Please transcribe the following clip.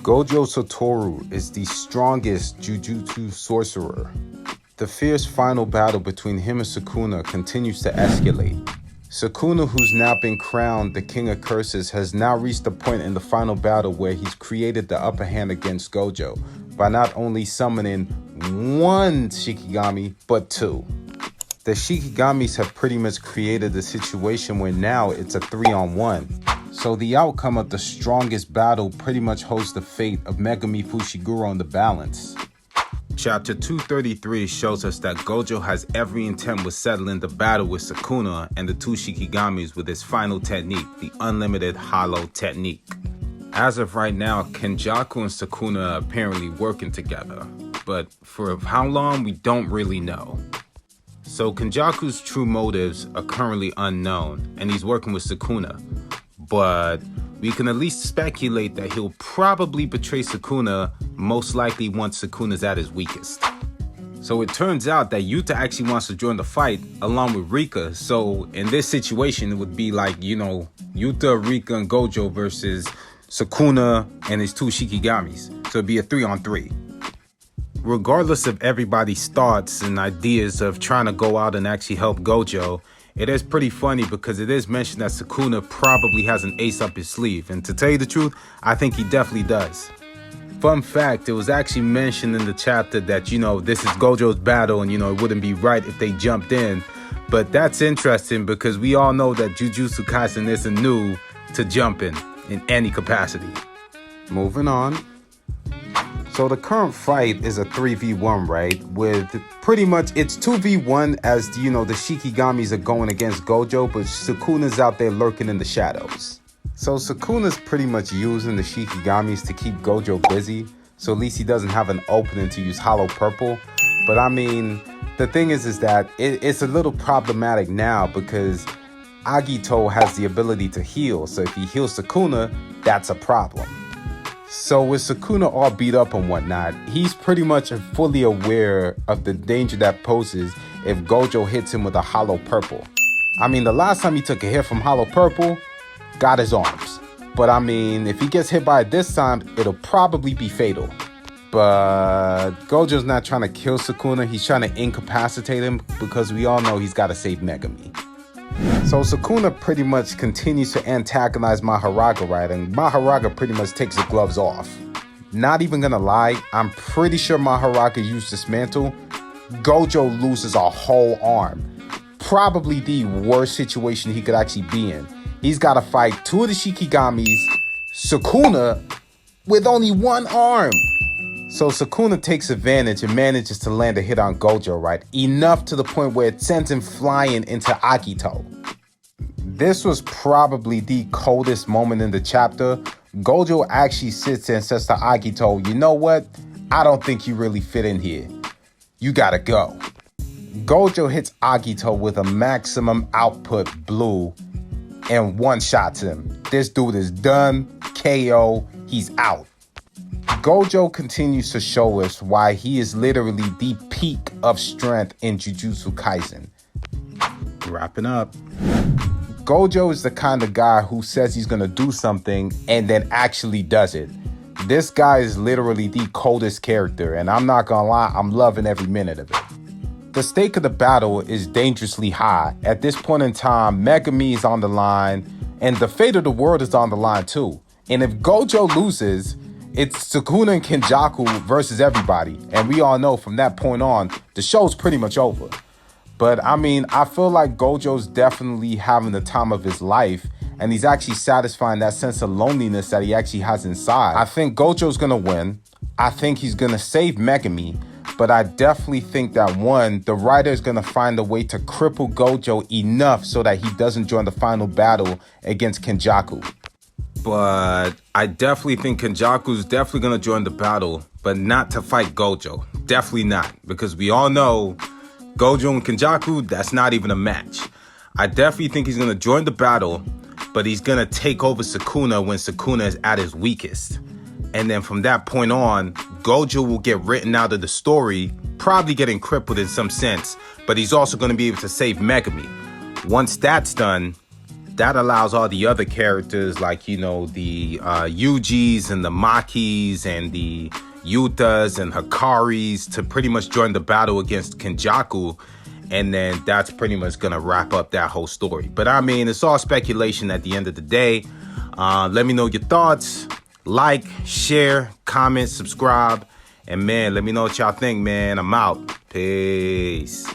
Gojo Satoru is the strongest Jujutsu sorcerer. The fierce final battle between him and Sukuna continues to escalate. Sukuna, who's now been crowned the King of Curses, has now reached the point in the final battle where he's created the upper hand against Gojo by not only summoning one Shikigami, but two. The Shikigamis have pretty much created a situation where now it's a 3-on-1. So the outcome of the strongest battle pretty much holds the fate of Megumi Fushiguro in the balance. Chapter 233 shows us that Gojo has every intent with settling the battle with Sukuna and the two Shikigamis with his final technique, the unlimited hollow technique. As of right now, Kenjaku and Sukuna are apparently working together, but for how long we don't really know. So Kenjaku's true motives are currently unknown, and he's working with Sukuna, but we can at least speculate that he'll probably betray Sukuna, most likely once Sukuna's at his weakest. So it turns out that Yuta actually wants to join the fight along with Rika. So in this situation, it would be like, Yuta, Rika, and Gojo versus Sukuna and his two Shikigamis. So it'd be a 3-on-3. Regardless of everybody's thoughts and ideas of trying to go out and actually help Gojo, it is pretty funny because it is mentioned that Sukuna probably has an ace up his sleeve. And to tell you the truth, I think he definitely does. Fun fact, it was actually mentioned in the chapter that, this is Gojo's battle and, it wouldn't be right if they jumped in. But that's interesting because we all know that Jujutsu Kaisen isn't new to jumping in any capacity. Moving on. So the current fight is a 3v1, right? With pretty much, it's 2v1 as, the Shikigamis are going against Gojo, but Sukuna's out there lurking in the shadows. So Sukuna's pretty much using the Shikigamis to keep Gojo busy, so at least he doesn't have an opening to use Hollow Purple. But I mean, the thing is that it's a little problematic now because Agito has the ability to heal, so if he heals Sukuna, that's a problem. So with Sukuna all beat up and whatnot, he's pretty much fully aware of the danger that poses if Gojo hits him with a Hollow Purple. I mean, the last time he took a hit from Hollow Purple, got his arms. But I mean, if he gets hit by it this time, it'll probably be fatal. But Gojo's not trying to kill Sukuna, he's trying to incapacitate him because we all know he's got to save Megumi. So Sukuna pretty much continues to antagonize Mahoraga, right? And Mahoraga pretty much takes the gloves off. Not even gonna lie, I'm pretty sure Mahoraga used this mantle. Gojo loses a whole arm. Probably the worst situation he could actually be in. He's got to fight two of the Shikigamis, Sukuna, with only one arm. So Sukuna takes advantage and manages to land a hit on Gojo, right? Enough to the point where it sends him flying into Agito. This was probably the coldest moment in the chapter. Gojo actually sits there and says to Agito, you know what? I don't think you really fit in here. You gotta go. Gojo hits Agito with a maximum output blue and one-shots him. This dude is done, KO, he's out. Gojo continues to show us why he is literally the peak of strength in Jujutsu Kaisen. Wrapping up. Gojo is the kind of guy who says he's gonna do something and then actually does it. This guy is literally the coldest character, and I'm not gonna lie, I'm loving every minute of it. The stake of the battle is dangerously high. At this point in time, Megumi is on the line, and the fate of the world is on the line too. And if Gojo loses, it's Sukuna and Kenjaku versus everybody. And we all know from that point on, the show's pretty much over. But I mean, I feel like Gojo's definitely having the time of his life, and he's actually satisfying that sense of loneliness that he actually has inside. I think Gojo's gonna win. I think he's gonna save Megumi. But I definitely think that the writer is going to find a way to cripple Gojo enough so that he doesn't join the final battle against Kenjaku. But I definitely think Kenjaku's definitely going to join the battle, but not to fight Gojo. Definitely not, because we all know Gojo and Kenjaku, that's not even a match. I definitely think he's going to join the battle, but he's going to take over Sukuna when Sukuna is at his weakest. And then from that point on, Gojo will get written out of the story, probably getting crippled in some sense, but he's also going to be able to save Megumi. Once that's done, that allows all the other characters like, you know, the Yujis and the Makis and the Yutas and Hikaris to pretty much join the battle against Kenjaku. And then that's pretty much going to wrap up that whole story. But I mean, it's all speculation at the end of the day. Let me know your thoughts. Like, share, comment, subscribe. And man, let me know what y'all think, man. I'm out. Peace.